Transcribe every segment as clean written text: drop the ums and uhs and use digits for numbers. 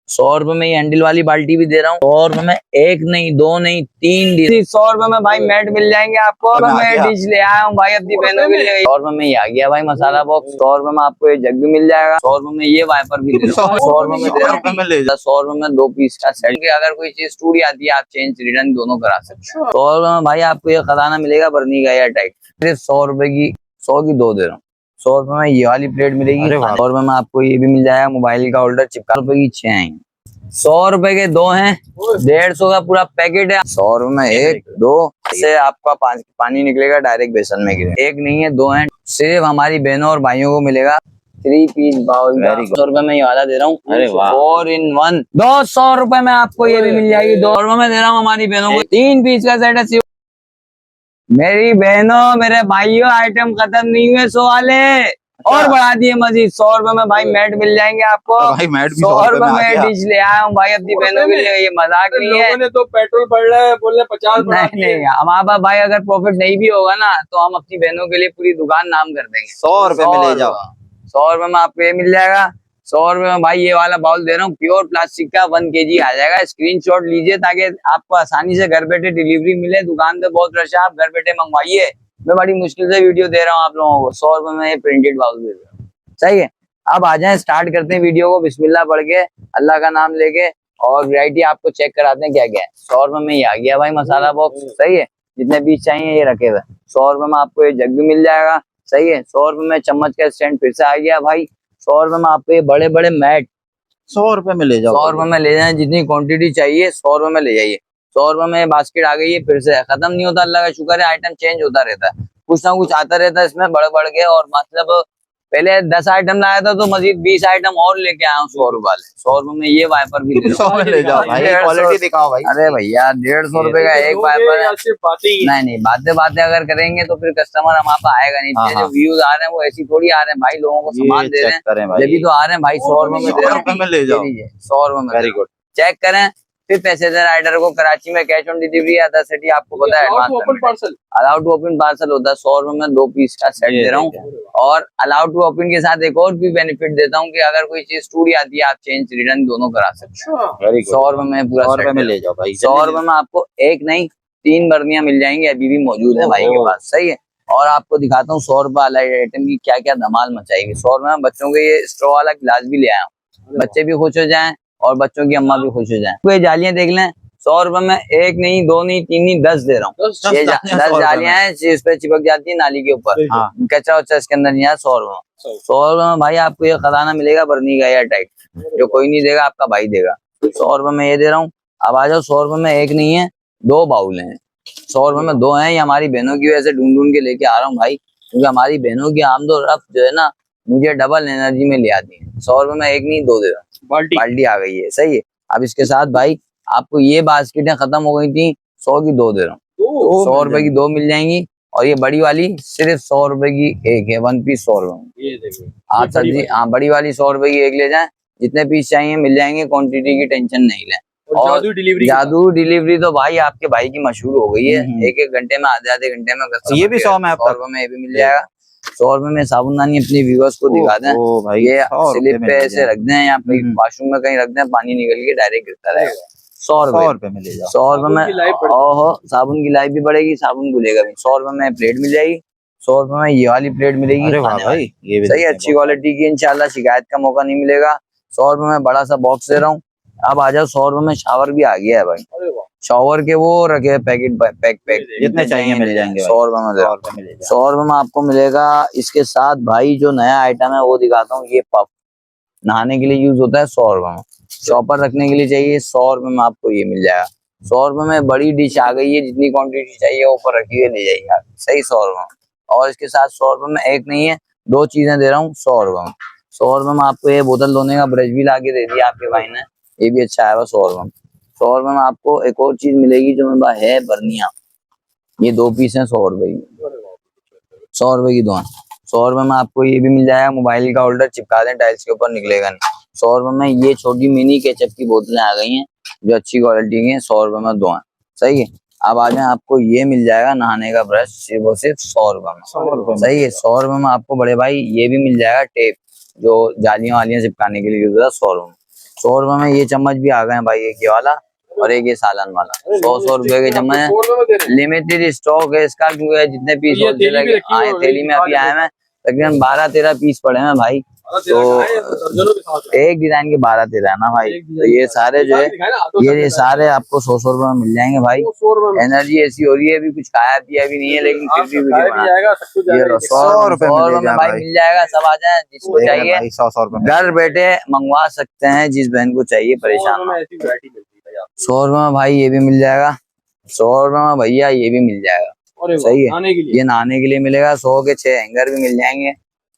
100 रुपए में ये हैंडल वाली बाल्टी भी दे रहा हूँ। 100 रुपए में एक नहीं, दो नहीं, 3 डिश। 100 रुपए में भाई मैट मिल जाएंगे आपको। मैं डिश ले आया हूँ भाई अपनी बहनों के लिए। 100 रुपए में ये आ गया भाई मसाला बॉक्स। 100 रुपए में आपको ये जग भी मिल जाएगा। 100 रुपए में ये वाइपर भी दे रहा हूँ। 100 रुपए में दे रहा हूँ। 100 रुपए में 2 पीस का सेट। अगर कोई चीज टूट जाती है आप चेंज रिटर्न दोनों करा सकते हैं। 100 रुपए में भाई आपको ये खजाना मिलेगा बर्नी का एयर टाइट। सिर्फ 100 रुपए की 100 की 2 दे रहा हूँ। 100 रुपए में ये वाली प्लेट मिलेगी। 100 रुपए में आपको ये भी मिल जाएगा मोबाइल का होल्डर चिपका। 100 रुपए की 6 आएंगे। 100 रुपए के 2 हैं। 150 का पूरा पैकेट है। 100 रुपए में 1 2 से आपका पानी निकलेगा डायरेक्ट बेसन में गिरे। एक नहीं है 2 हैं। सिर्फ हमारी बहनों और भाइयों को मिलेगा 3 पीस बाउल। 100 रुपए में ये वाला दे रहा हूँ। अरे वाह 4 in 1। 200 रुपए में आपको ये भी मिल जाएगी। 200 रुपए में दे रहा हूँ हमारी बहनों को 3 पीस का सेट है। मेरी बहनों मेरे भाइयों आइटम खत्म नहीं हुए 100 वाले और बढ़ा दिए मजीद। 100 रुपए में भाई मैट मिल जाएंगे आपको। भाई मैट भी 100 रुपए में डिश ले आया हूँ भाई अपनी बहनों के लिए। ये मजाक नहीं है। लोगों ने तो पेट्रोल बढ़ रहा है बोले 50 नहीं हमारे पास भाई अगर प्रॉफिट नहीं भी होगा ना तो हम अपनी बहनों के लिए पूरी दुकान नाम कर देंगे। 100 रुपए में ले जाओ। 100 रुपए में आपको ये मिल जाएगा। 100 रुपए में भाई ये वाला बाउल दे रहा हूँ प्योर प्लास्टिक का 1 kg आ जाएगा। स्क्रीनशॉट लीजिए ताकि आपको आसानी से घर बैठे डिलीवरी मिले। दुकान पे बहुत रश है, आप घर बैठे मंगवाइए। मैं बड़ी मुश्किल से वीडियो दे रहा हूँ आप लोगों को। 100 रुपए में ये प्रिंटेड बाउल दे रहा हूँ। सही है। अब आ जाए स्टार्ट करते हैं वीडियो को बिस्मिल्लाह पढ़ के अल्लाह का नाम लेके और वैरायटी आपको चेक कराते हैं क्या क्या है। 100 रुपए में ये आ गया भाई मसाला बॉक्स। सही है। जितने पीस चाहिए ये रखे हुए। 100 रुपए में आपको ये जग भी मिल जाएगा। सही है। 100 रुपए में चम्मच का स्टैंड फिर से आ गया भाई। 100 रुपए में आपको ये बड़े बड़े मैट 100 रुपए में ले जाओ। 100 रुपए में ले जाए जितनी क्वांटिटी चाहिए 100 रुपए में ले जाइए। 100 रुपए में बास्केट आ गई है फिर से। खत्म नहीं होता अल्लाह का शुक्र है। आइटम चेंज होता रहता है। कुछ ना कुछ आता रहता है इसमें बढ़ के। और मतलब पहले 10 आइटम लाया था तो मजीद 20 आइटम और लेके आया हूँ 100 रुपए वाले। 100 रुपए में ये वाइपर भी ले जाओ भाई। क्वालिटी दिखाओ भाई। अरे भैया 150 रुपए का एक वाइपर है। नहीं बातें अगर करेंगे तो फिर कस्टमर हमारे पास आएगा नहीं। जो व्यूज आ रहे हैं वो ऐसी थोड़ी आ रहे हैं भाई। लोगों को सामान दे रहे हैं जब तो आ रहे हैं भाई। 100 रुपए में दे रहा हूँ। ले जाओ 100 रुपए में। Very good. चेक करें। फिर पैसेंजर राइडर को कराची में कैश ऑन डिलीवरी आता सिटी आपको पता है। अलाउड टू ओपन पार्सल होता है। 100 रुपए में 2 पीस का सेट दे रहा हूँ। और अलाउड टू ओपन के साथ एक और भी बेनिफिट देता हूँ कि अगर कोई चीज टूट जाती है आप चेंज रिटर्न दोनों करा सकते हैं। 100 रुपए में पूरा 100 रुपए में ले जाओ भाई। 100 रुपए में आपको एक नहीं 3 बर्नियां मिल जाएंगी। अभी भी मौजूद है भाई के पास। सही है। और आपको दिखाता हूँ 100 रुपए वाला आइटम की क्या क्या धमाल मचाएगी। 100 रुपए में बच्चों के ये स्ट्रॉ वाला गिलास भी ले आया हूँ। बच्चे भी खुश हो जाएं और बच्चों की अम्मा भी खुश हो जाए। तो ये जालियां देख लें 100 रुपए में एक नहीं 2 नहीं 3 नहीं 10 दे रहा हूँ। 10 जालियां हैं इस पे चिपक जाती है नाली के ऊपर। कचरा वच्चा इसके अंदर नहीं है। 100 रुपए में 100 रुपए में भाई आपको ये खजाना मिलेगा बर्नी का एयर टाइट। जो कोई नहीं देगा आपका भाई देगा। 100 रुपए में ये दे रहा हूँ। अब आ जाओ 100 रुपए में एक नहीं है 2 बाउल हैं। 100 रुपए में 2 हैं। ये हमारी बहनों की वजह से ढूंढ के लेके आ रहा हूँ भाई। क्योंकि हमारी बहनों की आमदोरफ्त जो है ना मुझे डबल एनर्जी में ले आती है। 100 रुपए में एक नहीं 2 दे रहा हूँ। बाल्टी आ गई है। सही है। अब इसके साथ भाई आपको ये बास्केटें खत्म हो गई थी 100 की 2 दे रहा हूँ। 100 रुपए की 2 मिल जाएंगी। और ये बड़ी वाली सिर्फ 100 रुपए की एक है। 1 पीस 100 रुपए। हाँ सर जी। हाँ बड़ी वाली 100 रुपए की एक ले जाएं। जितने पीस चाहिए मिल जाएंगे। क्वांटिटी की टेंशन नहीं लें। और जादू डिलीवरी तो भाई आपके भाई की मशहूर हो गई है। एक घंटे में आधे घंटे में ये भी 100 रुपए में ये भी मिल जाएगा। 100 रुपए में साबुनदानी अपने व्यूअर्स को दिखा दें। ये स्लिप पे ऐसे रख दें या वॉशरूम में कहीं रख दें पानी निकल के डायरेक्ट गिरता रहेगा। 100 रुपए में ले जाओ। 100 रुपए में ओहो साबुन की लाइफ भी बढ़ेगी साबुन खुलेगा भी। 100 रुपए में प्लेट मिल जाएगी। 100 रुपए में ये वाली प्लेट मिलेगी। भाई ये सही अच्छी क्वालिटी की इंशाल्लाह शिकायत का मौका नहीं मिलेगा। 100 रुपए में बड़ा सा बॉक्स दे रहा हूँ। अब आ जाओ 100 रुपए में शावर भी आ गया है भाई। शावर के वो रखे पैकेट पैक जितने चाहिए मिल जाएंगे। 100 रुपए में 100 रुपए में आपको मिलेगा। इसके साथ भाई जो नया आइटम है वो दिखाता हूँ। ये पफ नहाने के लिए यूज होता है। 100 रुपए में चॉपर रखने के लिए चाहिए। 100 रुपए में आपको ये मिल जाएगा। 100 रुपए में बड़ी डिश आ गई है। जितनी क्वांटिटी चाहिए ऊपर रखी हुई ले जाइए आप। सही 100 रुपए में। और इसके साथ 100 रुपए में एक नहीं है 2 चीजें दे रहा हूँ 100 रुपए में। 100 रुपए में आपको ये बोतल धोने का ब्रश भी ला के दे दिया आपके भाई ने। ये भी अच्छा है 100 रुपए में। 100 रुपए में आपको एक और चीज मिलेगी जो मेरे पास है बर्निया। ये 2 पीस हैं 100 रुपए की। 100 रुपए की 2 हैं। 100 रुपए में आपको ये भी मिल जाएगा मोबाइल का होल्डर चिपका दें टाइल्स के ऊपर निकलेगा नहीं। 100 रुपए में ये छोटी मिनी केचप की बोतलें आ गई हैं जो अच्छी क्वालिटी की हैं। 100 रुपए में 2 हैं। सही है। अब आ जाए आपको ये मिल जाएगा नहाने का ब्रश वो सिर्फ 100 रुपए में। सही है। 100 रुपए में आपको बड़े भाई ये भी मिल जाएगा टेप जो जालियां वालियां चिपकाने के लिए यूज होता है 100 रुपए में। 100 रुपए में ये चम्मच भी आ गए हैं भाई, एक ये वाला और एक ये सालन वाला। 100 रुपए के चम्मच है, लिमिटेड स्टॉक है इसका, क्योंकि जितने पीस होलसेल आए थैली में अभी आए हैं तकरीबन 12-13 पीस पड़े हैं भाई। तो एक डिजाइन के 12-13 है ना भाई। तो ये सारे जो है ये सारे आपको 100 रुपए में मिल जाएंगे भाई। एनर्जी ऐसी हो रही है, अभी कुछ खाया पिया भी नहीं है, लेकिन फिर भी वीडियो 100 रुपए में भाई मिल जाएगा। सब आ जाए, जिसको चाहिए 100 घर बैठे मंगवा सकते हैं, जिस बहन को चाहिए परेशान। 100 रुपए में भाई ये भी मिल जाएगा, 100 रुपए में भैया ये भी मिल जाएगा। सही है, ये नहाने के लिए मिलेगा। 100 के 6 हैंगर भी मिल जाएंगे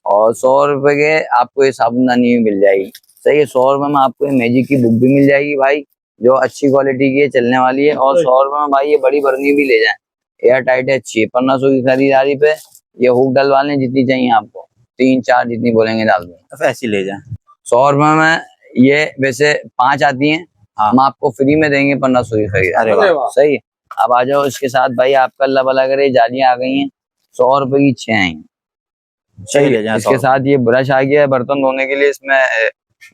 और 100 रुपए के आपको ये साबुनदानी भी मिल जाएगी। सही है, 100 रुपए में आपको ये मैजिक की बुक भी मिल जाएगी भाई, जो अच्छी क्वालिटी की है, चलने वाली है। और 100 रुपए में भाई ये बड़ी बरनी भी ले जाए, एयर टाइट है, अच्छी है। 1500 की खरीदारी पे ये हुक डलवाने जितनी चाहिए आपको, 3-4 जितनी बोलेंगे डाल दूंगा, ऐसी ले जाए। 100 रुपए में ये वैसे 5 आती है, हम आपको फ्री में देंगे 1500 की खरीदारी। सही है, अब आ जाओ इसके साथ भाई आपका अल्लाह भला करे, जालियां आ गई हैं, 100 रुपए की 6 आएंगी। सही ले जाए। इसके साथ ये ब्रश आ गया है बर्तन धोने के लिए, इसमें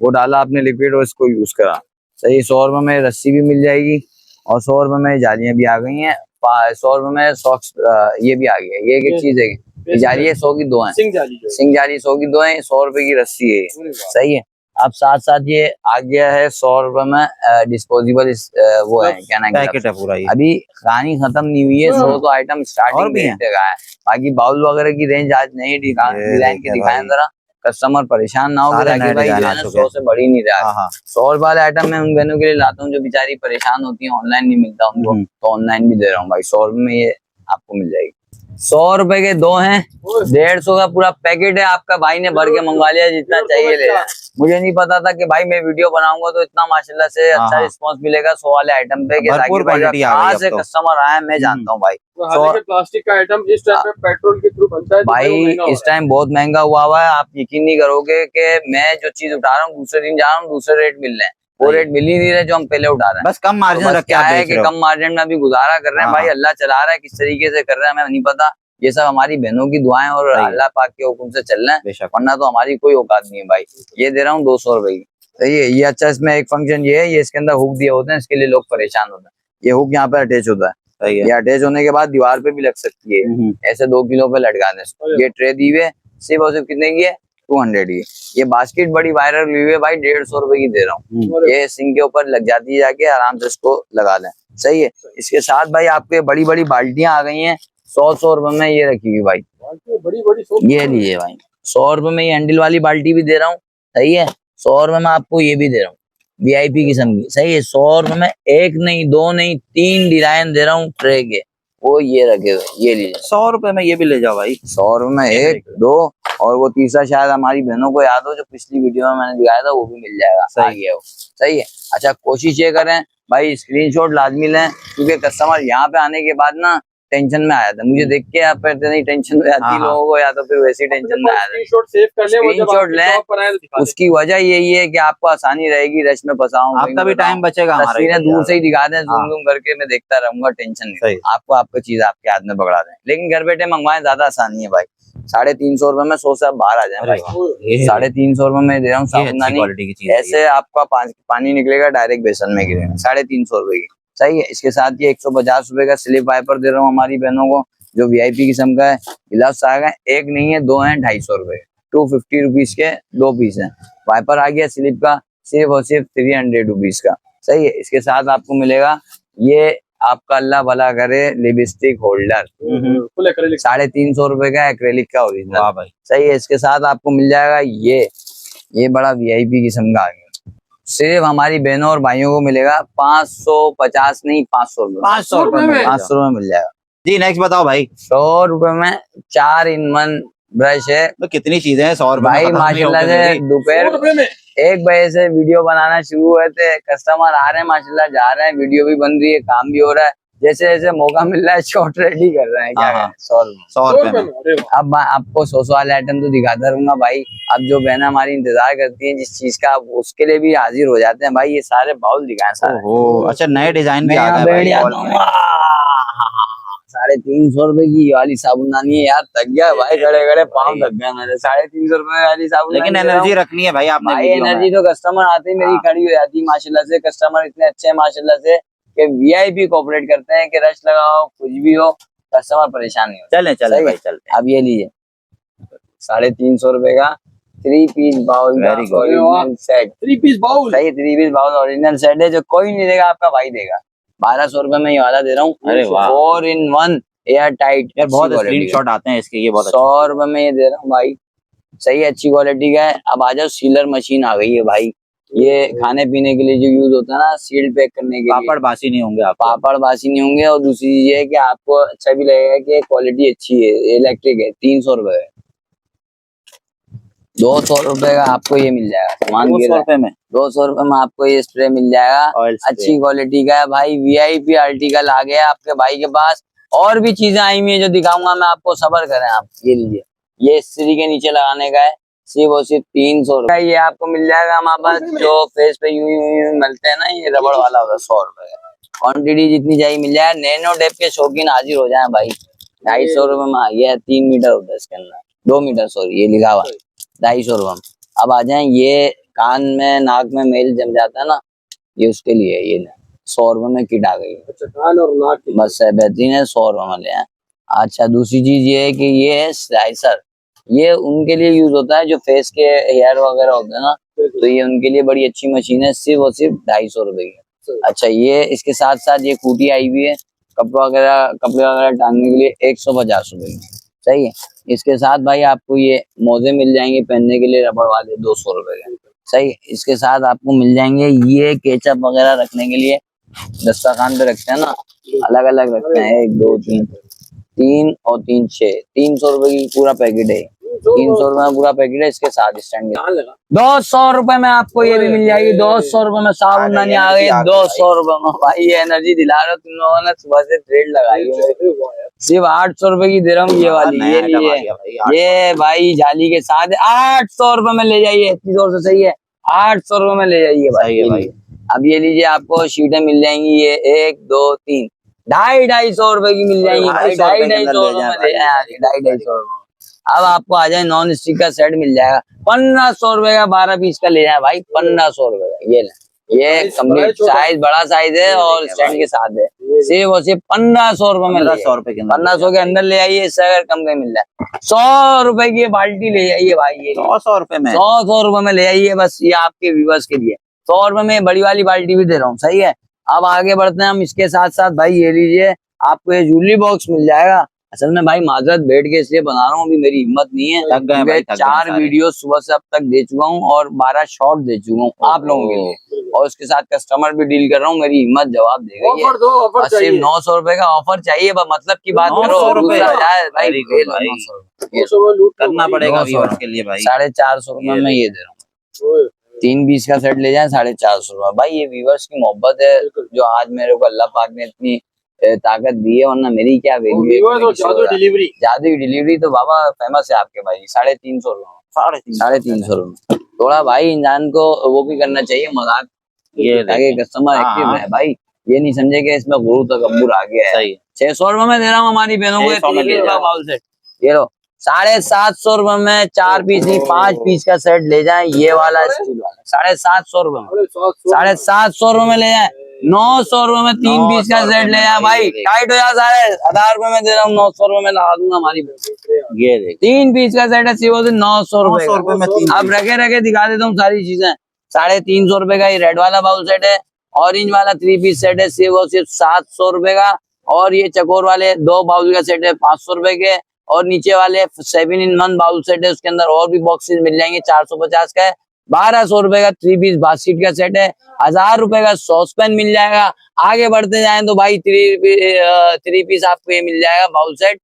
वो डाला आपने लिक्विड और इसको यूज करा। सही, 100 रुपए में रस्सी भी मिल जाएगी और 100 रुपए में जालियां भी आ गई हैं। 100 रुपए में सॉक्स ये भी आ गई है। ये एक चीज है, जाली है 100 की 2 है, सिंग जाली 100 की 2 है, 100 रुपए की रस्सी है। सही है, अब साथ साथ ये आ गया है 100 रुपए में डिस्पोजेबल वो है, क्या नाम है, पैकेट है पूरा ये। अभी कहानी खत्म नहीं हुई है, 100 तो आइटम स्टार्टिंग भी है। बाकी बाउल वगैरह की रेंज आज नहीं डिजाइन की दिखाएं जरा, कस्टमर परेशान ना हो कि भाई जो है ना 100 से बढ़ी नहीं रहा। 100 वाले आइटम मैं उन बहनों के लिए लाता हूँ जो बेचारी परेशान होती है, ऑनलाइन नहीं मिलता उनको, तो ऑनलाइन भी दे रहा हूँ भाई। 100 रुपए में ये आपको मिल जाएगी। 100 रुपए के 2 हैं, 150 का पूरा पैकेट है। आपका भाई ने भर के मंगवा लिया, जितना चाहिए ले जाए। मुझे नहीं पता था कि भाई मैं वीडियो बनाऊंगा तो इतना माशाल्लाह से अच्छा रिस्पांस मिलेगा 100 वाले आइटम पे, कहाँ से कस्टमर आए मैं जानता हूँ भाई। प्लास्टिक का आइटम इस टाइम पे पेट्रोल के थ्रू बनता है भाई, इस टाइम बहुत महंगा हुआ है। आप यकीन नहीं करोगे कि मैं जो चीज उठा रहा हूँ दूसरे दिन जा रहा हूँ दूसरे रेट मिल रहे हैं, वो रेट मिल ही नहीं रहे जो हम पहले उठा रहे हैं। बस कम मार्जिन रख के क्या है कि कम मार्जिन में अभी गुजारा कर रहे हैं भाई। अल्लाह चला रहा है, किस तरीके से कर रहा है हमें नहीं पता। ये सब हमारी बहनों की दुआएं और अल्लाह पाक के हुक्म से चल रहे हैं, वरना तो हमारी कोई औकात नहीं है भाई। ये दे रहा हूँ 200 रुपए की। तो ये अच्छा, इसमें एक फंक्शन ये है, ये इसके अंदर हुक दिए होते हैं, इसके लिए लोग परेशान होते हैं। ये हुक यहाँ पे अटैच होता है, ये अटैच होने के बाद दीवार पे भी लग सकती है, ऐसे 2 किलो पे लटका दें। ये ट्रे दी हुई सिर्फ और सिर्फ कितने की है, 200 की। ये बास्केट बड़ी वायरल हुई है भाई, 150 रुपए की दे रहा हूँ। ये सिंक के ऊपर लग जाती है, जाके आराम से इसको लगा लें। सही है, इसके साथ भाई आपके बड़ी बड़ी बाल्टियां आ गई हैं 100 रुपए में, ये रखी हुई भाई, ये लीजिए भाई। 100 रुपए में ये हैंडल वाली बाल्टी भी दे रहा हूँ। सही है, 100 रुपए में आपको ये भी दे रहा हूँ, VIP किस्म की। सही है, 100 रुपए में 1 नहीं 2 नहीं 3 डिजाइन दे रहा हूँ ट्रे के, वो ये रखे हुए, ये लीजिए। 100 रुपए में ये भी ले जाओ भाई। 100 रुपए में 1 2 और वो तीसरा शायद हमारी बहनों को याद हो जो पिछली वीडियो में मैंने दिखाया था, वो भी मिल जाएगा। सही है, सही है। अच्छा, कोशिश ये करें भाई स्क्रीनशॉट लाजमी लें, क्योंकि कस्टमर यहाँ पे आने के बाद ना टेंशन में आया था। मुझे देख के आप इतनी टेंशन हो जाती लोगों को, या तो फिर वैसी टेंशन में आया था। स्क्रीनशॉट लें, उसकी वजह यही है कि आपको आसानी रहेगी, रश में फंसाऊं, आपका भी टाइम बचेगा। तस्वीरें दूर से ही दिखा दें, जूम जूम करके मैं देखता रहूंगा, टेंशन नहीं। आपको आपका चीज आपके हाथ में पकड़ा दें, लेकिन घर बैठे मंगवाएं, ज्यादा आसानी है भाई। 350 रुपए में 100 से बाहर आ जाए भाई। 350 रुपए में दे रहा हूँ साबुनदानी, ऐसे आपका पानी निकलेगा डायरेक्ट बेसन में गिरेगा, 350 रुपए की। सही है, इसके साथ ये 150 रुपए का स्लिप वाइपर दे रहा हूँ हमारी बहनों को, जो VIP किस्म का है। गिलास आ गए, 1 नहीं है 2 हैं, 250 रुपए, 250 रुपीज के 2 पीस हैं। वाइपर आ गया स्लिप का, सिर्फ और सिर्फ 300 रुपीज का। सही है, इसके साथ आपको मिलेगा ये आपका अल्लाह भला करे लिपस्टिक होल्डर, 350 रुपए का एक्रेलिक का ओरिजिनल। सही है, इसके साथ आपको मिल जाएगा ये बड़ा VIP किस्म का आ गया। सिर्फ हमारी बहनों और भाइयों को मिलेगा 550 नहीं 500 रुपए, 500 रुपए में 500 रुपए मिल जाएगा जी। नेक्स्ट बताओ भाई। 100 रुपए में 4 in 1 ब्रश है। तो कितनी चीजें हैं 100 रुपए भाई माशाल्लाह से दोपहर 1 बजे से वीडियो बनाना शुरू हुए थे, कस्टमर आ रहे हैं माशाल्लाह, जा रहे हैं, वीडियो भी बन रही है, काम भी हो रहा है, जैसे जैसे मौका मिल रहा है शॉर्ट रेडी कर रहे हैं। क्या 100 रुपए में। अब आपको 100 वाले आइटम तो दिखाता रहूंगा भाई। अब जो बहना हमारी इंतजार करती है जिस चीज का, उसके लिए भी हाजिर हो जाते हैं भाई। ये सारे बाउल दिखाए सारे। अच्छा, नए डिजाइन भी आ गए भाई। ₹350 की ये वाली साबुनदानी है यार। थक गया भाई, खड़े खड़े पाँव थक गए मेरे। ₹350 वाली साबुनदानी लेकिन दे रहा एनर्जी हूँ। रखनी है भाई आपने भाई वीडियो में। एनर्जी तो कस्टमर आते ही मेरी हाँ। खड़ी हो जाती है माशाल्लाह से। कस्टमर इतने अच्छे हैं माशाल्लाह से कि वीआईपी कोऑपरेट करते हैं कि रश लगाओ कुछ भी हो, कस्टमर परेशान नहीं होता। चले चले सही है। भाई चलते अब ये लीजिए ₹350 का 3 पीस बाउल का Very good. Original set. 3 piece bowl. सही 3 पीस बाउल ओरिजिनल सेट है, जो कोई नहीं देगा आपका भाई देगा। ₹1200 में ये वाला दे रहा हूँ। अरे वाह। 4 in 1 एयर टाइट। यार बहुत स्क्रीनशॉट आते हैं इसके, ये बहुत अच्छे। ₹100 में ये दे रहा हूँ भाई। सही अच्छी क्वालिटी का है। अब आ जाओ, सीलर मशीन आ गई है भाई। ये खाने पीने के लिए जो यूज होता है ना, सील पैक करने के लिए। पापड़ बासी नहीं होंगे आप। पापड़ बासी नहीं होंगे। और दूसरी चीज ये है कि आपको अच्छा भी लगेगा कि क्वालिटी अच्छी है। इलेक्ट्रिक है, ₹300 है। ₹200 का आपको ये मिल जाएगा सामान। 200 रुपए में ₹200 में आपको ये स्प्रे मिल जाएगा। ऑयल अच्छी क्वालिटी का है भाई। वीआईपी आर्टिकल आ गया आपके भाई के पास। और भी चीजें आई हुई है जो दिखाऊंगा मैं आपको, सब्र करें आप। ये लीजिए, ये स्त्री के नीचे लगाने का है, सिर्फ और सिर्फ ₹300। ये आपको मिल जाएगा हमारे पास, जो फेस पे यूं मिलते हैं ना, ये रबड़ वाला होता है। ₹100 का क्वान्टिटी जितनी चाहिए मिल जाए। नैनो डेप के शौकीन हाजिर हो जाए भाई। ₹250 में आ गया। 3 मीटर होता है इसके अंदर, 2 मीटर सॉरी, ये लिखा हुआ ₹250 में। अब आ जाए, ये कान में नाक में मेल जम जाता है ना, ये उसके लिए ये ₹100 में किट आ गई। अच्छा, कान और नाक की। बस है, बेहतरीन है, ₹100 में ले आए। अच्छा, दूसरी चीज ये है कि ये है स्लाइसर। ये उनके लिए यूज होता है जो फेस के हेयर वगैरह होते हैं ना, तो ये उनके लिए बड़ी अच्छी मशीन है। सिर्फ और सिर्फ ₹250 की। अच्छा, ये इसके साथ साथ ये खूटी आई हुई है कपड़े वगैरह टांगने के लिए, ₹150 की। सही है। इसके साथ भाई आपको ये मोजे मिल जाएंगे पहनने के लिए, रबड़ वाले, ₹200 के। सही है। इसके साथ आपको मिल जाएंगे ये केचप वगैरह रखने के लिए, दस्तरखान पे रखते हैं ना, अलग अलग रखते हैं। 1 2 3 और 3 6, ₹300 की पूरा पैकेट है। ₹300 में पूरा पैकेट है। इसके साथ स्टैंड ₹200 में आपको ये भी मिल जाएगी। ₹200 में साबुनदानी आ गई। ₹200 में भाई, ये एनर्जी दिला रहे हो तुम लोगों ने, सुबह से ट्रेड लगाई है। सिर्फ ₹800 की दे रहा हूँ ये वाली। ये लिए ये भाई जाली के साथ ₹800 में ले जाइए। इतनी जोर से सही है, ₹800 में ले जाइए भाई। अब ये लीजिए, आपको शीटें मिल जाएंगी। ये 1 2 3 ₹250 की मिल जाएंगी भाई। ₹250 में ले जाए, ₹250। अब आपको आ जाए, नॉन स्टिक का सेट मिल जाएगा ₹1500 का। 12 पीस का ले जाए भाई, ₹1500 का। ये कंप्लीट साइज, बड़ा साइज है और स्टैंड के साथ है। सिर्फ और सिर्फ ₹1500 में। ₹1500 के 1500 के अंदर ले आइए। इससे अगर कम का मिल जाए, ₹100 की बाल्टी ले जाइए भाई। ये 100 रुपए में, 100 रुपए में ले आइए। बस ये आपके व्यूवर्स के लिए ₹100 में बड़ी वाली बाल्टी भी दे रहा हूँ। सही है। अब आगे बढ़ते हैं हम। इसके साथ साथ भाई ये लीजिए, आपको ये ज्वेलरी बॉक्स मिल जाएगा। असल में भाई माजरत बैठ के इसलिए बना रहा हूँ, अभी मेरी हिम्मत नहीं है। थक गए भाई, थक गए 4 सारे। वीडियो सुबह से अब तक दे चुका हूँ और 12 शॉर्ट दे चुका हूँ आप लोगों के लिए। और उसके साथ कस्टमर भी डील कर रहा हूँ, मेरी हिम्मत जवाब दे गई है। ऑफर दो, ऑफर और सिर्फ चाहिए। ₹900 का ऑफर चाहिए। मतलब की बात करो, 900 रुपए। दूसरा जाए भाई। Very good भाई। 900 करना पड़ेगा 900 व्यूअर्स के लिए भाई। ₹450 में ये दे रहा हूँ। 3 पीस का सेट ले जाए, ₹450 भाई। ये व्यूअर्स की मोहब्बत है जो आज मेरे को अल्लाह पाक ने इतनी ताकत दी है, वरना मेरी क्या वैल्यू है। जादू डिलीवरी, जादू डिलीवरी तो बाबा फेमस है आपके भाई। ₹350 ₹350 थोड़ा भाई इंसान को वो भी करना चाहिए, मजाक, ये ताकि कस्टमर एक्टिव रहे भाई। ये नहीं समझे कि इसमें गुरु तकब्बुर आ गया है। सही है। ₹600 में दे रहा हूँ हमारी बहनों को। 600 में 3 ले का जाओ। बाउल सेट ये लो। ₹750 में 4 पीस नहीं 5 पीस का सेट ले जाए। ये वाला स्टील वाला ₹750 में। ₹750 में ले जाए। ₹900 में 3 पीस का सेट ले जाए भाई। टाइट हो जाए सारे। ₹1000 में दे रहा हूँ, ₹900 में लगा दूंगा हमारी। ये देख 3 पीस का सेट है, सिर्फ ₹900 ₹900 में 3 अब रखे रखे दिखा देता हूँ सारी चीजें। ₹350 का ये रेड वाला बाउल सेट है। ऑरेंज वाला 3 पीस सेट है, सिर्फ और सिर्फ ₹700 का। और ये चकोर वाले 2 बाउल का सेट है ₹500 के। और नीचे वाले 7 in 1 बाउल सेट है, उसके अंदर और भी बॉक्सेस मिल जाएंगे। 450 का है। ₹1200 का 3 पीस बास्केट का सेट है। ₹1000 का सॉस पैन मिल जाएगा। आगे बढ़ते जाएं तो भाई 3 पीस आपको ये मिल जाएगा बाउल सेट,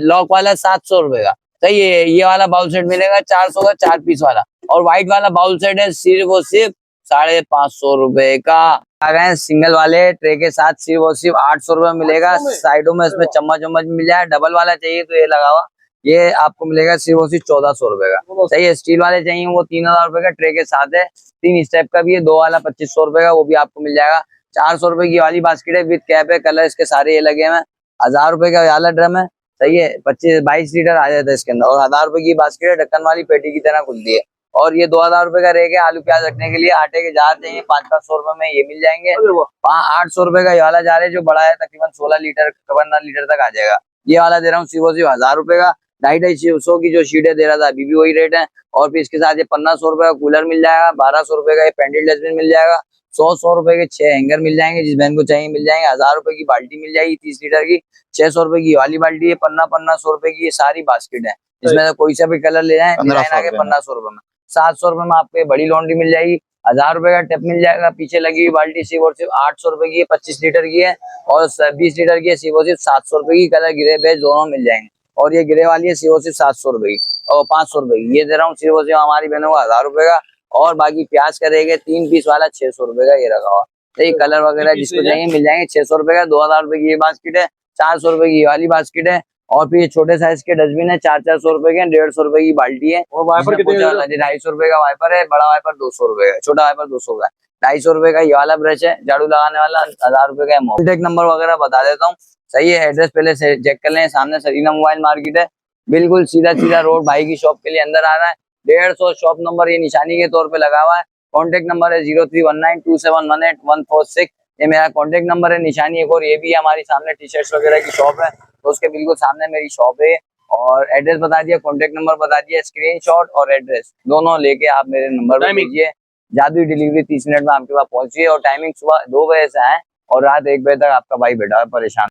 लॉक वाला ₹700 का। सही है। ये वाला बाउल सेट मिलेगा 400 का, 4 पीस वाला। और व्हाइट वाला बाउल सेट है, सिर्फ और सिर्फ ₹550 का। आ गए सिंगल वाले ट्रे के साथ, सिर्फ और सिर्फ ₹800 मिलेगा। साइडों में इसमें चम्मच मिल जाए। डबल वाला चाहिए तो ये लगा हुआ, ये आपको मिलेगा सिर्फ और सिर्फ ₹1400 का। सही है। स्टील वाले चाहिए वो ₹3000 का ट्रे के साथ है। 3 स्टेप का भी है। 2 वाला ₹2500 का, वो भी आपको मिल जाएगा। ₹400 की वाली बास्केट है, विद कैप है। कलर इसके सारे ये लगे हुए हैं। 1000 रुपए का वाला ड्रम है, सही है। 22 लीटर आ जाता है इसके अंदर, और 1000 रुपए की बास्केट है, ढक्कन वाली पेटी की तरह खुलती है। और ये 2000 रुपए का रेक है आलू प्याज रखने के लिए। आटे के जार चाहिए 500-500 रुपए में ये मिल जाएंगे। 800 रुपए का ये वाला जार है जो बड़ा है, तकरीबन 16 लीटर 15 लीटर तक आ जाएगा। ये वाला दे रहा हूँ सिर्फ 1000 रुपए का। 250 की जो शीटें दे रहा था अभी भी वही रेट है। और फिर इसके साथ ये 1500 रुपए का कूलर मिल जाएगा, 1200 रुपए का ये पेंडेंट डस्टबिन मिल जाएगा, 100 रुपए के 6 हैंगर मिल जाएंगे, जिस बहन को चाहिए मिल जाएंगे। 1000 रुपए की बाल्टी मिल जाएगी 30 लीटर की, 600 रुपए की वाली बाल्टी है, 1500 रुपए की ये सारी बास्केट है। इसमें से कोई सा भी कलर ले जाए, डिजाइन आगे 1500 रुपए में। 700 रुपए में आपको ये बड़ी लॉन्ड्री मिल जाएगी। 1000 रुपए का टैप मिल जाएगा। पीछे लगी हुई बाल्टी सिर्फ और सिर्फ 800 रुपए की है, 25 लीटर की है, और 20 लीटर की है, सिर्फ और सिर्फ 700 रुपए की। कलर ग्रे बेज दोनों मिल जाएंगे। और ये ग्रे वाली है सिर्फ और सिर्फ 700 रुपए की, और 500 रुपए की। ये दे रहा हूँ सिर्फ और सिर्फ हमारी बहनों को 1000 रुपए का। और बाकी प्याज का रहेगा 3 पीस वाला 600 रुपए का ये रखा हुआ। तो ये कलर वगैरह जिसको चाहिए मिल जाएंगे। 600 रुपए का 2000 रुपए की ये बास्केट है, 400 रुपए की ये वाली बास्केट है। और फिर ये छोटे साइज के डस्टबिन है, 400 रुपए के, 150 रुपए की बाल्टी है। और वाइपर कितने का? 250 रुपए का वाइपर है, बड़ा वाइपर 200 रुपए का, छोटा वाइपर 200 का। 250 रुपए का ये वाला ब्रश है झाड़ू लगाने वाला, 1000 रुपए का। कॉन्टेक्ट नंबर वगैरह बता देता हूँ, सही है। एड्रेस पहले से चेक कर लें, सामने सरीना मोबाइल मार्केट है, बिल्कुल सीधा सीधा रोड भाई की शॉप के लिए अंदर आ रहा है। 150 शॉप नंबर ये निशानी के तौर पे लगा हुआ है। कॉन्टेक्ट नंबर है 03192718 ये मेरा कॉन्टेक्ट नंबर है। निशानी एक और ये भी है, हमारी सामने टी शर्ट्स वगैरह की शॉप है, तो उसके बिल्कुल सामने मेरी शॉप है। और एड्रेस बता दिया, कॉन्टेक्ट नंबर बता दिया, स्क्रीनशॉट और एड्रेस दोनों लेके आप मेरे नंबर पर भेजिए। जादुई डिलीवरी 30 मिनट में आपके पास पहुंची है। और टाइमिंग सुबह 2 बजे से है और रात 1 बजे तक आपका भाई बैठा है परेशान।